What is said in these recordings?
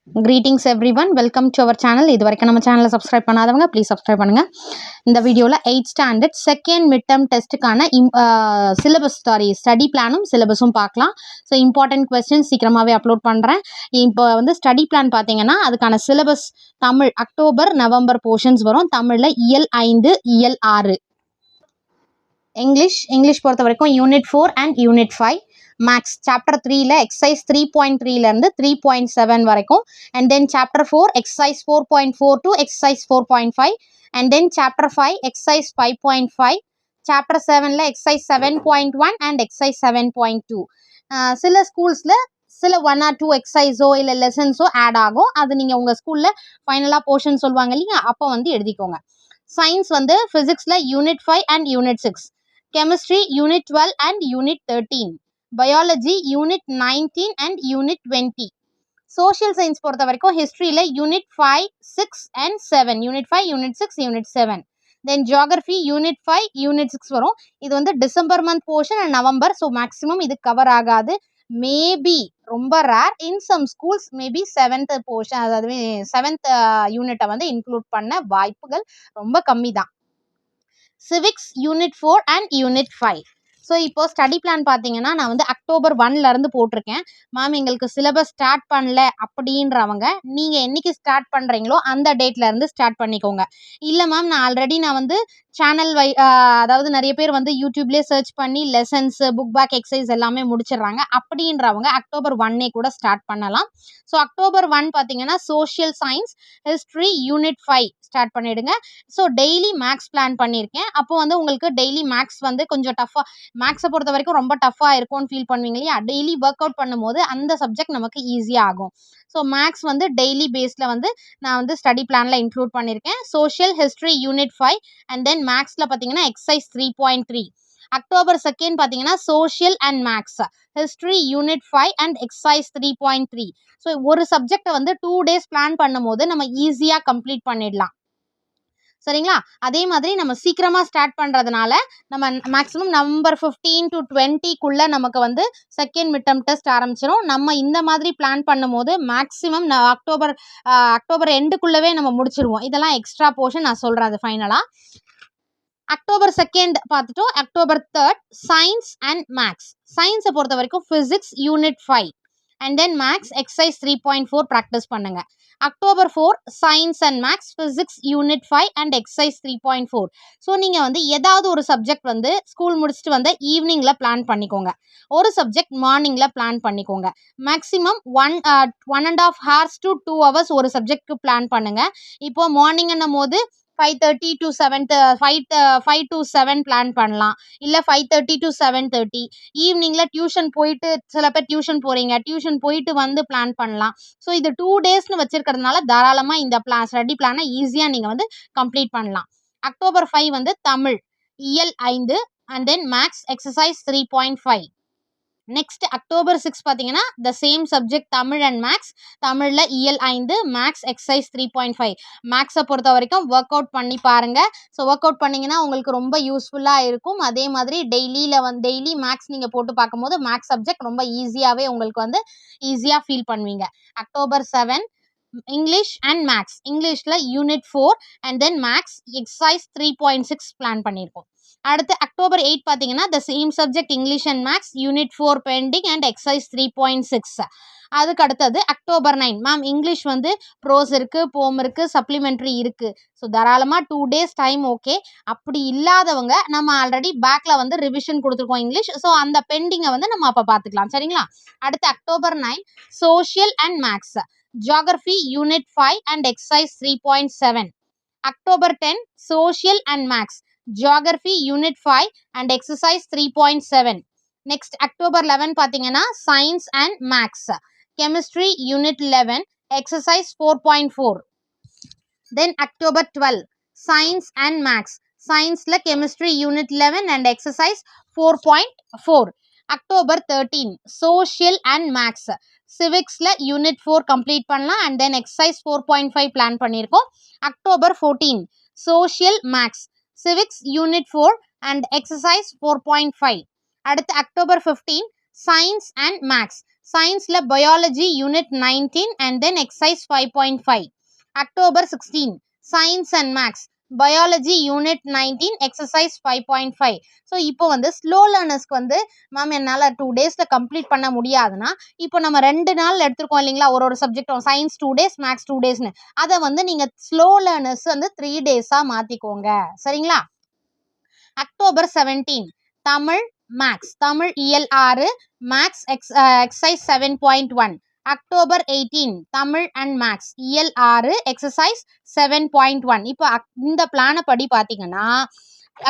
Greetings everyone, welcome to our channel. இது வரைக்கும் நம்ம சேனலை சப்ஸ்கிரைப் பண்ணாதவங்க ப்ளீஸ் சப்ஸ்கிரைப் பண்ணுங்க. இந்த வீடியோவில் 8th standard second mid term டெஸ்ட்டுக்கான ஸ்டடி பிளானும் சிலபஸும் பார்க்கலாம். ஸோ இம்பார்ட்டன்ட் கொஸ்டின் சீக்கிரமாகவே அப்லோட் பண்ணுறேன். இப்போ ஸ்டடி பிளான் பார்த்தீங்கன்னா அதுக்கான syllabus Tamil October November portions வரும். தமிழில் இயல் 5 இயல் 6. இங்கிலீஷ் பொறுத்த வரைக்கும் unit 4 and unit 5. Maths chapter 3ல எக்ஸசைஸ் 3.3லேருந்து 3.7 வரைக்கும். And then chapter 4 exercise 4.4 to exercise 4.5. And then chapter 5 exercise 5.5. Chapter 7ல எக்ஸசைஸ் 7.1 அண்ட் எக்ஸசைஸ் 7.2. சில ஸ்கூல்ஸில் சில 1 or 2 எக்ஸசைஸோ இல்லை லெசன்ஸோ ஆட் ஆகும். அது நீங்கள் உங்கள் ஸ்கூலில் ஃபைனலாக போர்ஷன் சொல்லுவாங்க இல்லையா, அப்போ எழுதிக்கோங்க. சயின்ஸ் ஃபிசிக்ஸில் unit 5 and unit 6. Chemistry unit 12 and unit 13. Biology unit 19 and unit 20. Social science பொறுத்த வரைக்கும் ஹிஸ்ட்ரியில் unit 5, 6 and 7. Unit 5, unit 6, unit 7. Then geography unit 5, unit 6 வரும். இது December month portion and November. So maximum இது கவர் ஆகாது. Maybe ரொம்ப rare in some schools maybe 7th portion, அதாவது 7th யூனிட்டை இன்க்ளூட் பண்ண வாய்ப்புகள் ரொம்ப கம்மி தான். Civics unit 4 and unit 5. So இப்போ ஸ்டடி பிளான் பார்த்தீங்கன்னா நான் அக்டோபர் 1லேருந்து போட்டிருக்கேன். மேம் எங்களுக்கு சிலபஸ் ஸ்டார்ட் பண்ணல அப்படின்றவங்க நீங்கள் என்னைக்கு ஸ்டார்ட் பண்ணுறீங்களோ அந்த டேட்லேருந்து ஸ்டார்ட் பண்ணிக்கோங்க. இல்லை மேம் நான் ஆல்ரெடி சேனல் அதாவது நிறைய பேர் யூடியூப்லேயே சர்ச் பண்ணி லெசன்ஸ் புக் பேக் எக்ஸசைஸ் எல்லாமே முடிச்சிடுறாங்க. அப்படின்றவங்க அக்டோபர் 1 கூட ஸ்டார்ட் பண்ணலாம். ஸோ அக்டோபர் 1 பார்த்தீங்கன்னா social science history unit 5 start பண்ணிவிடுங்க. ஸோ டெய்லி மேக்ஸ் பிளான் பண்ணியிருக்கேன். அப்போ உங்களுக்கு டெய்லி மேக்ஸ் கொஞ்சம் டஃப்பாக, மேக்ஸை பொறுத்த வரைக்கும் ரொம்ப டஃப்பாக இருக்கும்னு ஃபீல் பண்ணுவீங்க இல்லையா, டெய்லி ஒர்க் அவுட் பண்ணும்போது அந்த சப்ஜெக்ட் நமக்கு ஈஸியாக ஆகும். ஸோ மேக்ஸ் டெய்லி பேஸில் நான் ஸ்டடி பிளானில் இன்க்ளூட் பண்ணியிருக்கேன். Social history unit 5 and then மேக்ஸில் பார்த்தீங்கன்னா எக்ஸசைஸ் 3.3. அக்டோபர் 2 பார்த்தீங்கன்னா social and maths history unit 5 and exercise 3.3. So ஒரு சப்ஜெக்டை 2 days பிளான் பண்ணும்போது நம்ம ஈஸியாக கம்ப்ளீட் பண்ணிடலாம். சரிங்களா? அதே மாதிரி நம்ம சீக்கிரமாக ஸ்டார்ட் பண்ணுறதுனால நம்ம மேக்ஸிமம் நவம்பர் 15 to 20க்குள்ளே நமக்கு செகண்ட் மிட் டேர்ம் டெஸ்ட் ஆரம்பிச்சிடும். நம்ம இந்த மாதிரி பிளான் பண்ணும்போது மேக்ஸிமம் அக்டோபர் எண்டுக்குள்ளவே நம்ம முடிச்சிருவோம். இதெல்லாம் எக்ஸ்ட்ரா போர்ஷன் நான் சொல்கிறேன் அது ஃபைனலாக. அக்டோபர் 2 பார்த்துட்டோம். October 3 science and maths. சயின்ஸை பொறுத்த வரைக்கும் physics unit 5 and then maths exercise 3.4 practice பண்ணுங்க. October 4 science and maths physics unit 5 and exercise 3.4. So நீங்கள் ஏதாவது ஒரு சப்ஜெக்ட் ஸ்கூல் முடிச்சுட்டு ஈவினிங்கில் பிளான் பண்ணிக்கோங்க. ஒரு சப்ஜெக்ட் மார்னிங்கில் பிளான் பண்ணிக்கோங்க. மேக்ஸிமம் 1.5 hours to 2 hours ஒரு சப்ஜெக்ட்க்கு பிளான் பண்ணுங்க. இப்போ மார்னிங்னும் போது 5:30 to 7 5 to 7 பிளான் பண்ணலாம். இல்லை 5:30 to 7:30. ஈவினிங்கில் டியூஷன் போயிட்டு, சில பேர் டியூஷன் போகிறீங்க, டியூஷன் போயிட்டு பிளான் பண்ணலாம். ஸோ இது 2 daysனு வச்சிருக்கிறதுனால தாராளமாக இந்த ஸ்டடி பிளானை ஈஸியாக நீங்கள் கம்ப்ளீட் பண்ணலாம். அக்டோபர் 5 தமிழ் இயல் 5 and then maths exercise 3.5. Next October 6 பார்த்தீங்கன்னா the same subject Tamil and maths. தமிழில் இயல் 5 மேக்ஸ் எக்ஸசைஸ் 3.5. மேக்ஸை பொறுத்த வரைக்கும் ஒர்க் அவுட் பண்ணி பாருங்கள். ஸோ ஒர்க் அவுட் பண்ணிங்கன்னா உங்களுக்கு ரொம்ப யூஸ்ஃபுல்லாக இருக்கும். அதே மாதிரி டெய்லி மேக்ஸ் நீங்கள் போட்டு பார்க்கும்போது மேக்ஸ் சப்ஜெக்ட் ரொம்ப ஈஸியாகவே உங்களுக்கு ஈஸியாக ஃபீல் பண்ணுவீங்க. October 7 English and maths. இங்கிலீஷில் unit 4 and then maths exercise 3.6 plan பண்ணியிருக்கோம். அடுத்து அக்டோபர் 8 பார்த்தீங்கன்னா the same subject English and maths unit 4 pending and exercise 3.6. அதுக்கு அடுத்தது அக்டோபர் 9 மேம் இங்கிலீஷ் ப்ரோஸ் இருக்குது, போம் இருக்குது, சப்ளிமெண்ட்ரி இருக்குது. ஸோ தாராளமாக 2 days டைம் ஓகே. அப்படி இல்லாதவங்க நம்ம ஆல்ரெடி பேக்கில் ரிவிஷன் கொடுத்துருக்கோம் இங்கிலீஷ். ஸோ அந்த பெண்டிங்கை நம்ம அப்போ பார்த்துக்கலாம். சரிங்களா? அடுத்து October 9 social and maths geography unit 5 and exercise 3.7. October 10 social and maths geography unit 5 and exercise 3.7. Next October 11 பார்த்தீங்கன்னா science and maths chemistry unit 11 exercise 4.4. Then October 12 science and maths. சயின்ஸில் chemistry unit 11 and exercise 4.4. October 13 social and maths. சிவிக்ஸில் unit 4 complete பண்ணலாம் and then exercise 4.5 plan பண்ணியிருக்கோம். October 14 social maths civics unit 4 and exercise 4.5. அடுத்து October 15 science and maths சயின்ஸில் biology unit 19 and then exercise 5.5. October 16 science and maths biology unit 19 exercise 5.5. So இப்போ வந்து slow லேர்னர்ஸ்க்கு வந்து ma'am என்னால் 2 டேஸில் complete பண்ண முடியாதுன்னா இப்போ நம்ம 2 நாள் எடுத்துருக்கோம் இல்லைங்களா, ஒரு சப்ஜெக்டும் சயின்ஸ் 2 days மேக்ஸ் 2 daysனு, அதை வந்து நீங்கள் ஸ்லோ லேர்னர்ஸ் வந்து 3 days-ஆக மாற்றிக்கோங்க. சரிங்களா? அக்டோபர் 17 தமிழ் மேக்ஸ், தமிழ் இயல் 6 maths exercise 7.1. October 18 Tamil and maths இயல் 6 எக்ஸசைஸ் 7.1. இப்போ இந்த பிளானை படி பார்த்தீங்கன்னா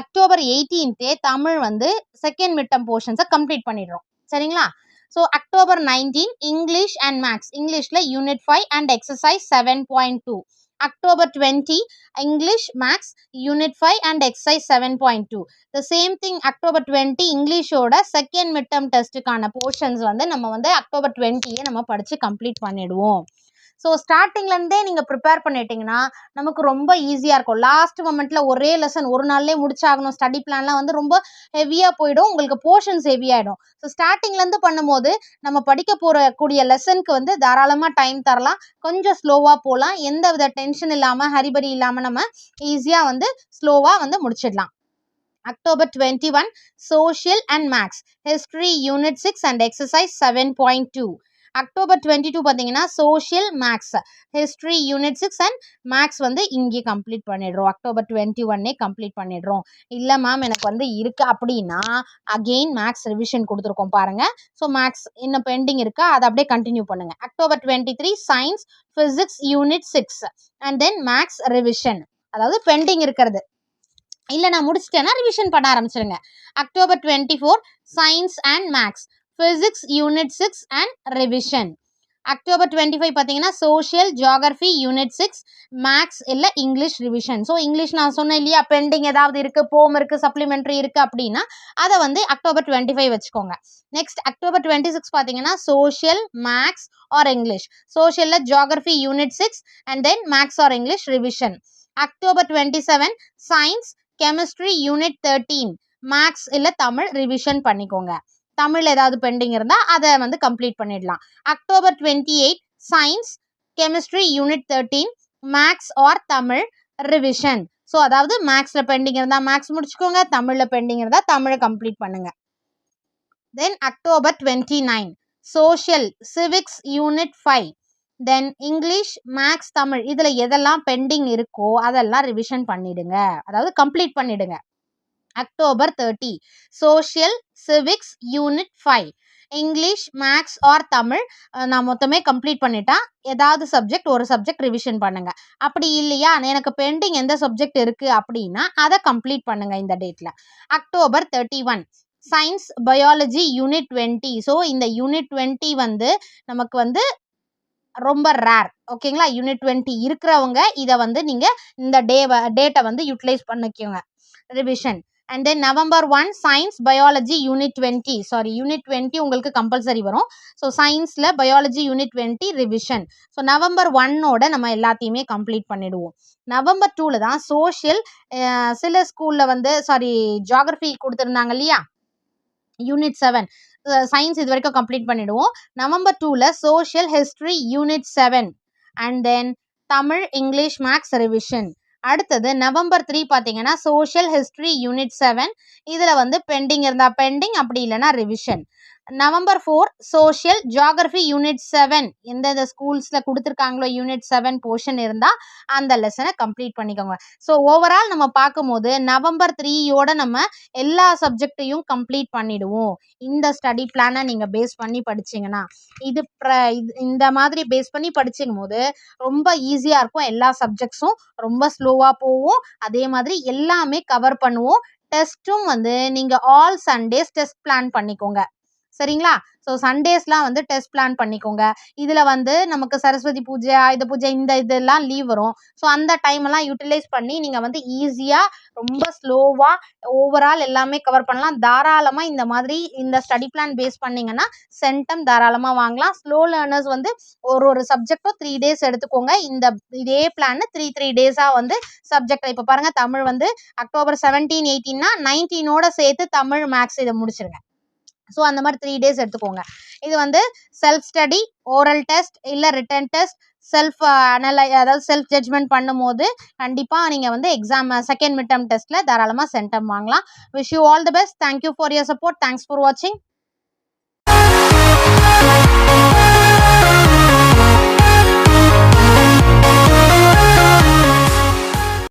அக்டோபர் 18 தமிழ் வந்து செகண்ட் மிட் டர்ம் போர்ஷன்ஸை கம்ப்ளீட் பண்ணிடுறோம். சரிங்களா? So October 19 English and maths, இங்கிலீஷில் unit 5 and exercise 7.2. October 20 English Maths Unit 5 and Exercise 7.2. The same thing October 20 English ஓட second midterm testக்கான portions வந்து நம்ம வந்து October 20 நம்ம படிச்சு complete பண்ணிடுவோம். ஸோ ஸ்டார்டிங்லேருந்தே நீங்கள் ப்ரிப்பேர் பண்ணிட்டீங்கன்னா நமக்கு ரொம்ப ஈஸியாக இருக்கும். லாஸ்ட் மொமெண்ட்டில் ஒரே லெசன் ஒரு நாள்லேயே முடிச்சாகணும், ஸ்டடி பிளான்லாம் வந்து ரொம்ப ஹெவியாக போயிடும், உங்களுக்கு போர்ஷன்ஸ் ஹெவியாகிடும். ஸோ ஸ்டார்டிங்லேருந்து பண்ணும்போது நம்ம படிக்க கூடிய லெசனுக்கு வந்து தாராளமாக டைம் தரலாம், கொஞ்சம் ஸ்லோவாக போகலாம், எந்த வித டென்ஷன் இல்லாமல் ஹரிபரி இல்லாமல் நம்ம ஈஸியாக வந்து ஸ்லோவாக வந்து முடிச்சிடலாம். October 21 Social and Maths History Unit 6 and Exercise 7.2. October 22 பார்த்தீங்கன்னா social maths history unit 6 and maths வந்து இங்கே கம்ப்ளீட் பண்ணிடுறோம். அக்டோபர் 21 கம்ப்ளீட் பண்ணிடுறோம். இல்லை மேம் எனக்கு வந்து இருக்குது அப்படின்னா அகெயின் மேக்ஸ் ரிவிஷன் கொடுத்துருக்கோம் பாருங்கள். ஸோ மேக்ஸ் இன்னும் பெண்டிங் இருக்கா, அதை அப்படியே கண்டினியூ பண்ணுங்கள். October 23 science physics unit 6 and then maths revision, அதாவது பெண்டிங் இருக்கிறது. இல்லை நான் முடிச்சிட்டேன்னா ரிவிஷன் பண்ண ஆரம்பிச்சிருங்க. October 24 science and maths physics unit 6 and revision. October 25 பார்த்தீங்கன்னா சோஷியல் ஜியாகிரஃபி யூனிட் 6 மேக்ஸ் இல்லை இங்கிலீஷ் ரிவிஷன். ஸோ இங்கிலீஷ் நான் சொன்னேன் இல்லையா, பெண்டிங் ஏதாவது இருக்குது, போம் இருக்குது, சப்ளிமெண்ட்ரி இருக்குது அப்படின்னா அதை வந்து அக்டோபர் 25 வச்சுக்கோங்க. நெக்ஸ்ட் அக்டோபர் 26 பார்த்தீங்கன்னா சோஷியல் மேக்ஸ் ஆர் இங்கிலீஷ், சோஷியலில் geography unit 6 and then maths or English revision. October 27 science chemistry unit 13 maths இல்லை தமிழ் ரிவிஷன் பண்ணிக்கோங்க. தமிழ் ஏதாவது பெண்டிங் இருந்தால் அதை வந்து கம்ப்ளீட் பண்ணிடலாம். October 28 science chemistry unit 13 maths or Tamil revision. So அதாவது மேக்ஸில் பெண்டிங் இருந்தால் மேக்ஸ் முடிச்சுக்கோங்க, தமிழில் பெண்டிங் இருந்தால் தமிழை கம்ப்ளீட் பண்ணுங்க. Then October 29 social civics unit 5 then English maths Tamil இதில் எதெல்லாம் பெண்டிங் இருக்கோ அதெல்லாம் ரிவிஷன் பண்ணிடுங்க, அதாவது கம்ப்ளீட் பண்ணிடுங்க. October 30 social civics unit 5 English maths or Tamil நான் மொத்தமே கம்ப்ளீட் பண்ணிட்டா ஏதாவது சப்ஜெக்ட் ஒரு சப்ஜெக்ட் ரிவிஷன் பண்ணுங்க. அப்படி இல்லையா எனக்கு பெண்டிங் எந்த சப்ஜெக்ட் இருக்கு அப்படின்னா அதை கம்ப்ளீட் பண்ணுங்க இந்த டேட்ல. October 31 science biology unit 20. So இந்த யூனிட் 20 வந்து நமக்கு வந்து ரொம்ப ரேர். ஓகேங்களா? யூனிட் 20 இருக்கிறவங்க இதை வந்து நீங்கள் இந்த டேட்டை வந்து யூட்டிலைஸ் பண்ணிக்கோங்க revision. And then November 1 science biology unit 20. Sorry unit 20 உங்களுக்கு கம்பல்சரி வரும். ஸோ சயின்ஸில் biology unit 20 revision. So November 1 நம்ம எல்லாத்தையுமே கம்ப்ளீட் பண்ணிடுவோம். நவம்பர் 2 தான் சோஷியல் சில ஸ்கூலில் வந்து ஜியாகிரஃபி கொடுத்துருந்தாங்க இல்லையா, யூனிட் 7 சயின்ஸ் இது வரைக்கும் கம்ப்ளீட் பண்ணிடுவோம். November 2 social history unit 7 and then Tamil English maths revision. அடுத்தது நவம்பர் 3 பார்த்தீங்கன்னா சோஷியல் ஹிஸ்ட்ரி யூனிட் 7 இதில் வந்து பெண்டிங் இருந்தால் பெண்டிங், அப்படி இல்லைன்னா revision. November 4 social geography unit 7 எந்தெந்த ஸ்கூல்ஸில் கொடுத்துருக்காங்களோ யூனிட் 7 போர்ஷன் இருந்தால் அந்த லெசனை கம்ப்ளீட் பண்ணிக்கோங்க. ஸோ ஓவரால் நம்ம பார்க்கும்போது நவம்பர் 3 நம்ம எல்லா சப்ஜெக்டையும் கம்ப்ளீட் பண்ணிடுவோம். இந்த ஸ்டடி பிளானை நீங்கள் பேஸ் பண்ணி படிச்சிங்கன்னா இந்த மாதிரி பேஸ் பண்ணி படிச்சுக்கும் போது ரொம்ப ஈஸியாக இருக்கும். எல்லா சப்ஜெக்ட்ஸும் ரொம்ப ஸ்லோவாக போகும், அதே மாதிரி எல்லாமே கவர் பண்ணுவோம். டெஸ்ட்டும் வந்து நீங்கள் ஆல் சண்டேஸ் டெஸ்ட் பிளான் பண்ணிக்கோங்க. சரிங்களா? ஸோ சண்டேஸ்லாம் வந்து டெஸ்ட் பிளான் பண்ணிக்கோங்க. இதில் வந்து நமக்கு சரஸ்வதி பூஜை ஆயுத பூஜை இதெல்லாம் லீவ் வரும். ஸோ அந்த டைமெல்லாம் யூட்டிலைஸ் பண்ணி நீங்கள் வந்து ஈஸியாக ரொம்ப ஸ்லோவாக ஓவரால் எல்லாமே கவர் பண்ணலாம். தாராளமாக இந்த மாதிரி இந்த ஸ்டடி பிளான் பேஸ் பண்ணிங்கன்னா சென்டம் தாராளமாக வாங்கலாம். ஸ்லோ லேர்னர்ஸ் வந்து ஒரு சப்ஜெக்டும் 3 days எடுத்துக்கோங்க. இதே பிளான் 3 days-ஆக வந்து சப்ஜெக்ட் இப்போ பாருங்கள், தமிழ் வந்து அக்டோபர் 17 18னா 19ஓட சேர்த்து தமிழ் மேக்ஸ் இதை முடிச்சிருங்க. ஸோ அந்த மாதிரி 3 days எடுத்துக்கோங்க. இது வந்து செல்ஃப் ஸ்டடி, ஓரல் டெஸ்ட் இல்லை ரிட்டன் டெஸ்ட், அதாவது செல்ஃப் ஜட்ஜ்மெண்ட் பண்ணும்போது கண்டிப்பாக நீங்கள் வந்து எக்ஸாம் செகண்ட் மிட் டெர்ம் டெஸ்ட்டில் தாராளமாக சென்டம் வாங்கலாம். Wish you all the best. Thank you for your support. Thanks for வாட்சிங்.